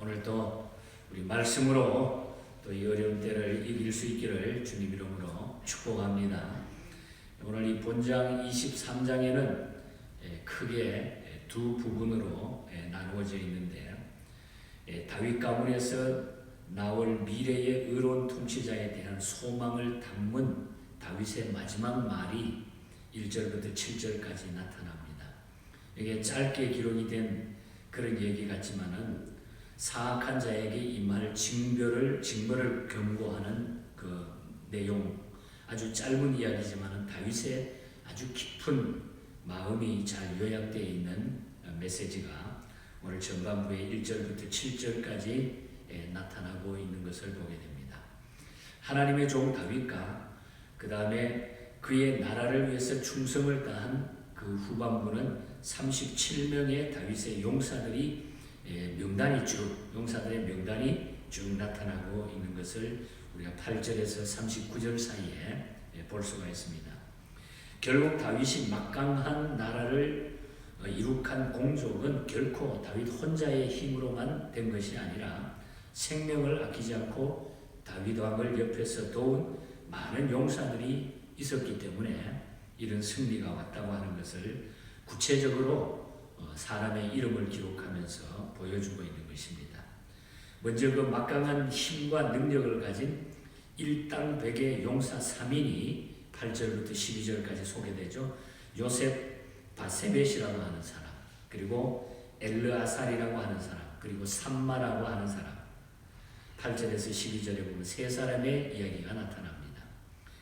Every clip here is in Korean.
오늘도 우리 말씀으로 또 이 어려운 때를 이길 수 있기를 주님 이름으로 축복합니다. 오늘 이 본장 23장에는 크게 두 부분으로 나누어져 있는데, 다윗 가문에서 나올 미래의 의로운 통치자에 대한 소망을 담은 다윗의 마지막 말이 1절부터 7절까지 나타납니다. 이게 짧게 기록이 된 그런 얘기 같지만은 사악한 자에게 임할 징벌을 경고하는 그 내용, 아주 짧은 이야기지만은 다윗의 아주 깊은 마음이 잘 요약되어 있는 메시지가 오늘 전반부의 1절부터 7절까지 나타나고 있는 것을 보게 됩니다. 하나님의 종 다윗과 그 다음에 그의 나라를 위해서 충성을 다한 그 후반부는 37명의 다윗의 용사들의 명단이 쭉 나타나고 있는 것을 우리가 8절에서 39절 사이에 볼 수가 있습니다. 결국 다윗이 막강한 나라를 이룩한 공적은 결코 다윗 혼자의 힘으로만 된 것이 아니라 생명을 아끼지 않고 다윗 왕을 옆에서 도운 많은 용사들이 있었기 때문에 이런 승리가 왔다고 하는 것을 구체적으로 사람의 이름을 기록하면서 보여주고 있는 것입니다. 먼저 그 막강한 힘과 능력을 가진 일당백의 용사 3인이 8절부터 12절까지 소개되죠. 요셉 바세벳이라고 하는 사람, 그리고 엘르아살이라고 하는 사람, 그리고 삼마라고 하는 사람. 8절에서 12절에 보면 세 사람의 이야기가 나타납니다.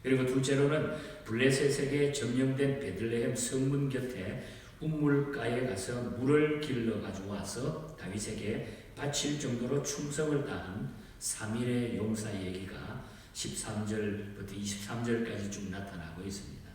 그리고 둘째로는 블레셋에게 점령된 베들레헴 성문 곁에 우물가에 가서 물을 길러 가지고 와서 다윗에게 바칠 정도로 충성을 다한 3인의 용사 얘기가 13절부터 23절까지 쭉 나타나고 있습니다.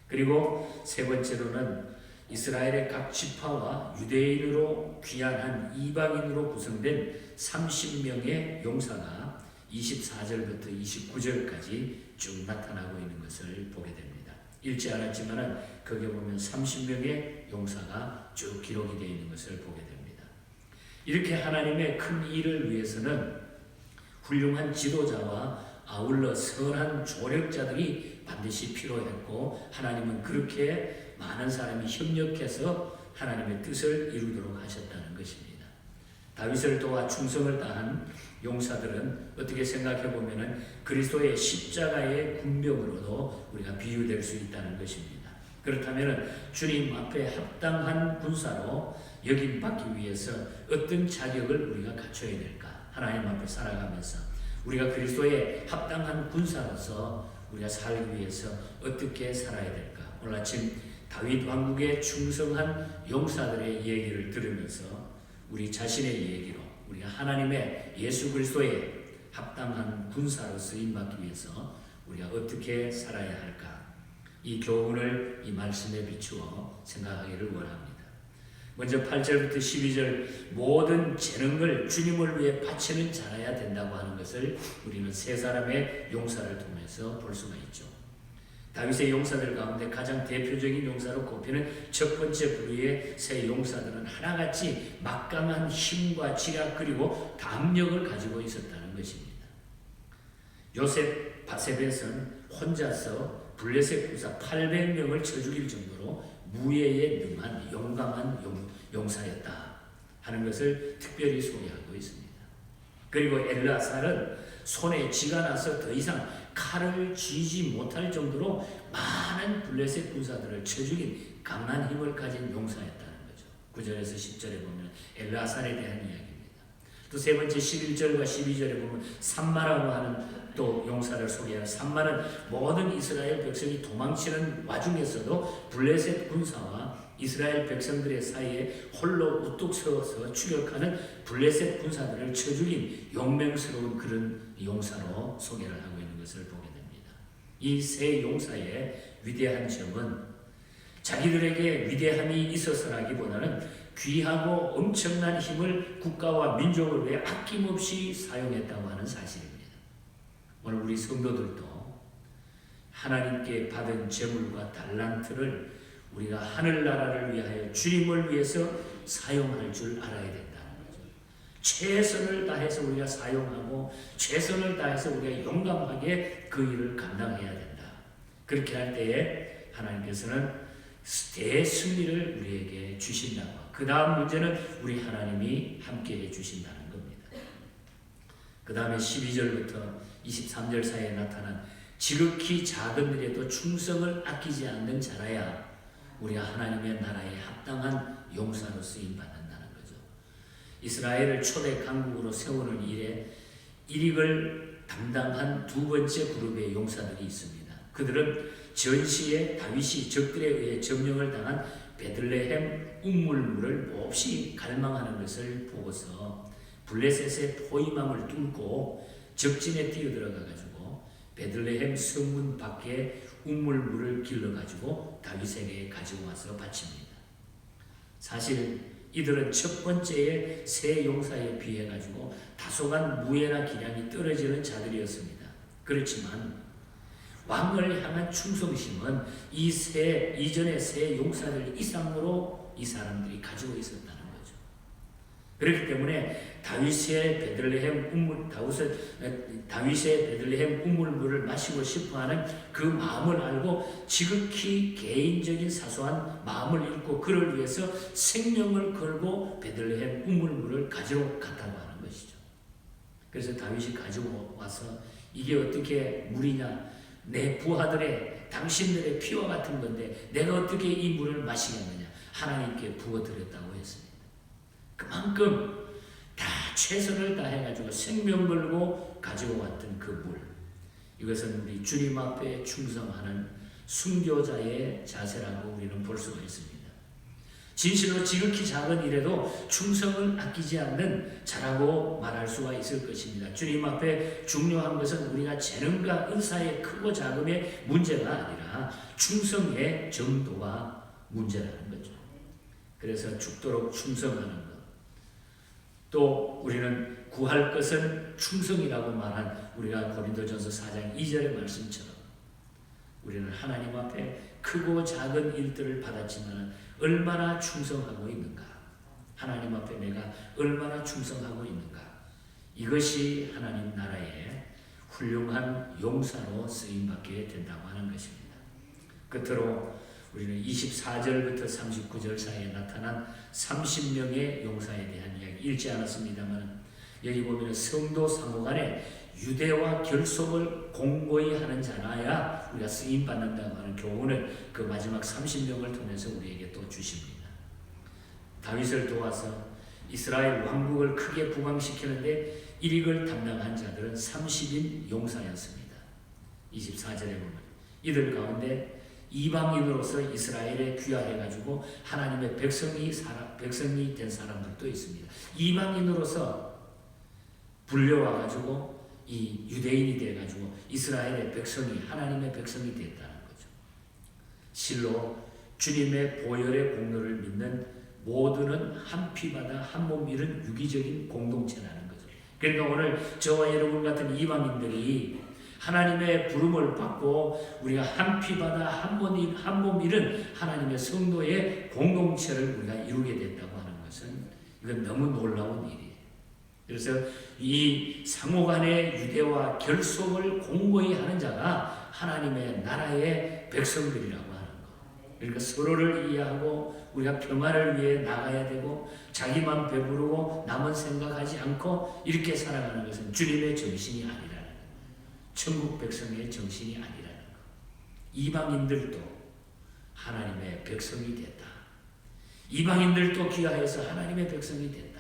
그리고 세 번째로는 이스라엘의 각 지파와 유대인으로 귀환한 이방인으로 구성된 30명의 용사가 24절부터 29절까지 쭉 나타나고 있는 것을 보게 됩니다. 읽지 않았지만 거기에 보면 30명의 용사가 쭉 기록이 되어 있는 것을 보게 됩니다. 이렇게 하나님의 큰 일을 위해서는 훌륭한 지도자와 아울러 선한 조력자들이 반드시 필요했고, 하나님은 그렇게 많은 사람이 협력해서 하나님의 뜻을 이루도록 하셨다는 것입니다. 다윗을 도와 충성을 다한 용사들은 어떻게 생각해 보면은 그리스도의 십자가의 군병으로도 우리가 비유될 수 있다는 것입니다. 그렇다면 주님 앞에 합당한 군사로 여김받기 위해서 어떤 자격을 우리가 갖춰야 될까? 하나님 앞에 살아가면서 우리가 그리스도의 합당한 군사로서 우리가 살기 위해서 어떻게 살아야 될까? 오늘 아침 다윗 왕국에 충성한 용사들의 얘기를 들으면서 우리 자신의 얘기로 우리가 하나님의 예수 그리스도의 합당한 군사로 쓰임받기 위해서 우리가 어떻게 살아야 할까? 이 교훈을 이 말씀에 비추어 생각하기를 원합니다. 먼저 8절부터 12절 모든 재능을 주님을 위해 바치는 자라야 된다고 하는 것을 우리는 세 사람의 용사를 통해서 볼 수가 있죠. 다윗의 용사들 가운데 가장 대표적인 용사로 꼽히는 첫 번째 부류의 세 용사들은 하나같이 막강한 힘과 지략 그리고 담력을 가지고 있었다는 것입니다. 요셉 바세벳은 혼자서 블레셋 군사 800명을 쳐 죽일 정도로 무예에 능한 용감한 용사였다 하는 것을 특별히 소개하고 있습니다. 그리고 엘르아살은 손에 쥐가 나서 더 이상 칼을 쥐지 못할 정도로 많은 블레셋 군사들을 쳐 죽인 강한 힘을 가진 용사였다는 거죠. 9절에서 10절에 보면 엘르아살에 대한 이야기입니다. 또 세 번째 11절과 12절에 보면 삼마라고 하는 또 용사를 소개하는 삼마는 모든 이스라엘 백성이 도망치는 와중에서도 블레셋 군사와 이스라엘 백성들의 사이에 홀로 우뚝 서서 추격하는 블레셋 군사들을 쳐 죽인 용맹스러운 그런 용사로 소개를 하고 있는 것을 보게 됩니다. 이 세 용사의 위대한 점은 자기들에게 위대함이 있어서라기보다는 귀하고 엄청난 힘을 국가와 민족을 위해 아낌없이 사용했다고 하는 사실입니다. 오늘 우리 성도들도 하나님께 받은 재물과 달란트를 우리가 하늘나라를 위하여 주님을 위해서 사용할 줄 알아야 된다는 거죠. 최선을 다해서 우리가 사용하고 최선을 다해서 우리가 용감하게 그 일을 감당해야 된다. 그렇게 할 때에 하나님께서는 대승리를 우리에게 주신다고. 그 다음 문제는 우리 하나님이 함께해 주신다는 겁니다. 그 다음에 12절부터 23절 사이에 나타난 지극히 작은 일에도 충성을 아끼지 않는 자라야 우리가 하나님의 나라에 합당한 용사로 쓰임받는다는 거죠. 이스라엘을 초대 강국으로 세우는 일에 일익을 담당한 두 번째 그룹의 용사들이 있습니다. 그들은 전시에 다윗이 적들에 의해 점령을 당한 베들레헴 우물물을 몹시 갈망하는 것을 보고서 블레셋의 포위망을 뚫고 적진에 뛰어들어가 가지고 베들레헴 성문 밖에 우물물을 길러 가지고 다윗에게 가지고 와서 바칩니다. 사실 이들은 첫 번째의 세 용사에 비해 가지고 다소간 무예나 기량이 떨어지는 자들이었습니다. 그렇지만 왕을 향한 충성심은 이전의 세 용사들 이상으로 이 사람들이 가지고 있었다는 거죠. 그렇기 때문에 다윗의 베들레헴 우물물을 마시고 싶어하는 그 마음을 알고 지극히 개인적인 사소한 마음을 잃고 그를 위해서 생명을 걸고 베들레헴 우물물을 가지러 갔다고 하는 것이죠. 그래서 다윗이 가지고 와서 이게 어떻게 물이냐? 내 부하들의 당신들의 피와 같은 건데 내가 어떻게 이 물을 마시겠느냐? 하나님께 부어드렸다고 했습니다. 그만큼 다 최선을 다해가지고 생명 걸고 가지고 왔던 그 물, 이것은 우리 주님 앞에 충성하는 순교자의 자세라고 우리는 볼 수가 있습니다. 진실로 지극히 작은 일에도 충성을 아끼지 않는 자라고 말할 수가 있을 것입니다. 주님 앞에 중요한 것은 우리가 재능과 은사의 크고 작음의 문제가 아니라 충성의 정도가 문제라는 거죠. 그래서 죽도록 충성하는 것. 또 우리는 구할 것은 충성이라고 말한 우리가 고린도전서 4장 2절의 말씀처럼 우리는 하나님 앞에 크고 작은 일들을 받았지만 얼마나 충성하고 있는가? 하나님 앞에 내가 얼마나 충성하고 있는가? 이것이 하나님 나라의 훌륭한 용사로 쓰임받게 된다고 하는 것입니다. 끝으로 우리는 24절부터 39절 사이에 나타난 30명의 용사에 대한 이야기 읽지 않았습니다만 여기 보면 성도 상호 간에 유대와 결속을 공고히 하는 자라야 우리가 쓰임받는다고 하는 교훈을 그 마지막 30명을 통해서 우리에게 또 주십니다. 다윗을 도와서 이스라엘 왕국을 크게 부강시키는데 일익을 담당한 자들은 30인 용사였습니다. 24절에 보면 이들 가운데 이방인으로서 이스라엘에 귀화해가지고 하나님의 백성이 된 사람들도 있습니다. 이방인으로서 불려와가지고 이 유대인이 돼가지고 이스라엘의 백성이 하나님의 백성이 됐다는 거죠. 실로 주님의 보혈의 공로를 믿는 모두는 한 피바다 한 몸 이룬 유기적인 공동체라는 거죠. 그러니까 오늘 저와 여러분 같은 이방인들이 하나님의 부름을 받고 우리가 한 피바다 한 몸 이룬 하나님의 성도의 공동체를 우리가 이루게 됐다고 하는 것은 이건 너무 놀라운 일이에요. 그래서 이 상호간의 유대와 결속을 공고히 하는 자가 하나님의 나라의 백성들이라고 하는 것. 그러니까 서로를 이해하고 우리가 평화를 위해 나가야 되고 자기만 배부르고 남은 생각하지 않고 이렇게 살아가는 것은 주님의 정신이 아니라는 것. 천국 백성의 정신이 아니라는 것. 이방인들도 하나님의 백성이 됐다. 이방인들도 귀하여서 하나님의 백성이 됐다.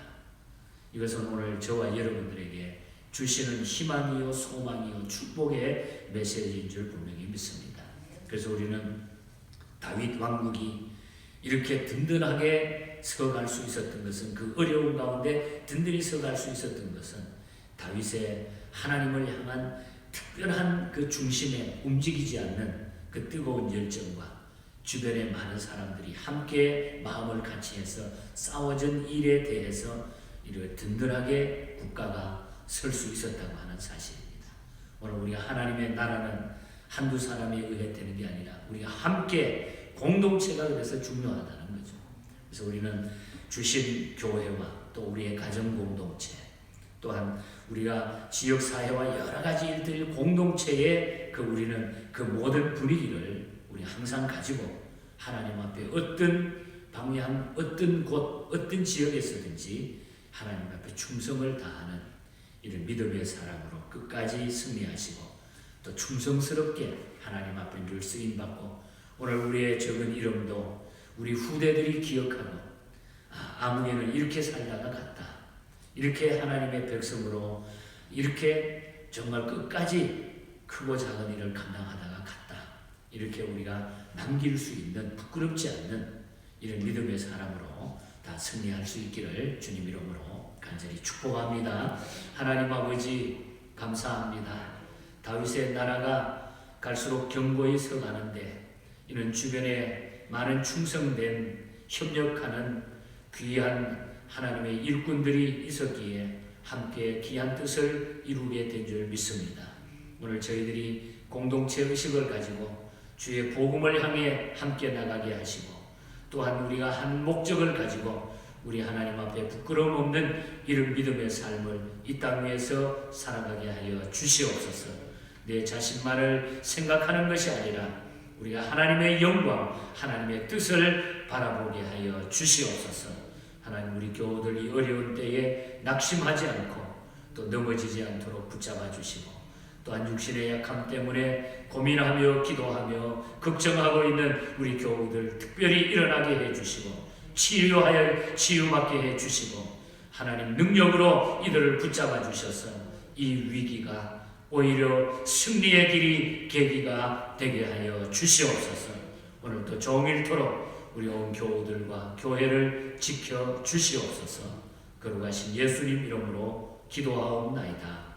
이것은 오늘 저와 여러분들에게 주시는 희망이요 소망이요 축복의 메시지인 줄 분명히 믿습니다. 그래서 우리는 다윗 왕국이 이렇게 든든하게 서갈 수 있었던 것은 그 어려운 가운데 든든히 서갈 수 있었던 것은 다윗의 하나님을 향한 특별한 그 중심에 움직이지 않는 그 뜨거운 열정과 주변의 많은 사람들이 함께 마음을 같이 해서 싸워준 일에 대해서 이렇게 든든하게 국가가 설 수 있었다고 하는 사실입니다. 오늘 우리가 하나님의 나라는 한두 사람에 의해 되는 게 아니라 우리가 함께 공동체가 그래서 중요하다는 거죠. 그래서 우리는 주신 교회와 또 우리의 가정 공동체, 또한 우리가 지역 사회와 여러 가지 일들 공동체에 우리는 그 모든 분위기를 우리 항상 가지고 하나님 앞에 어떤 방향, 어떤 곳, 어떤 지역에서든지 하나님 앞에 충성을 다하는 이런 믿음의 사람으로 끝까지 승리하시고 또 충성스럽게 하나님 앞에 늘 쓰임받고 오늘 우리의 적은 이름도 우리 후대들이 기억하고 아무개는 이렇게 살다가 갔다. 이렇게 하나님의 백성으로 이렇게 정말 끝까지 크고 작은 일을 감당하다가 갔다. 이렇게 우리가 남길 수 있는 부끄럽지 않는 이런 믿음의 사람으로 다 승리할 수 있기를 주님 이름으로 간절히 축복합니다. 하나님 아버지 감사합니다. 다윗의 나라가 갈수록 견고히 서가는데 이는 주변에 많은 충성된 협력하는 귀한 하나님의 일꾼들이 있었기에 함께 귀한 뜻을 이루게 된 줄 믿습니다. 오늘 저희들이 공동체 의식을 가지고 주의 복음을 향해 함께 나가게 하시고 또한 우리가 한 목적을 가지고 우리 하나님 앞에 부끄러움 없는 이런 믿음의 삶을 이 땅 위에서 살아가게 하여 주시옵소서. 내 자신만을 생각하는 것이 아니라 우리가 하나님의 영광, 하나님의 뜻을 바라보게 하여 주시옵소서. 하나님 우리 교우들 이 어려운 때에 낙심하지 않고 또 넘어지지 않도록 붙잡아 주시고 또한 육신의 약함 때문에 고민하며 기도하며 걱정하고 있는 우리 교우들 특별히 일어나게 해주시고 치유하여 치유받게 해주시고 하나님 능력으로 이들을 붙잡아 주셔서 이 위기가 오히려 승리의 길이 계기가 되게 하여 주시옵소서. 오늘도 종일토록 우리 온 교우들과 교회를 지켜 주시옵소서. 거룩하신 예수님 이름으로 기도하옵나이다.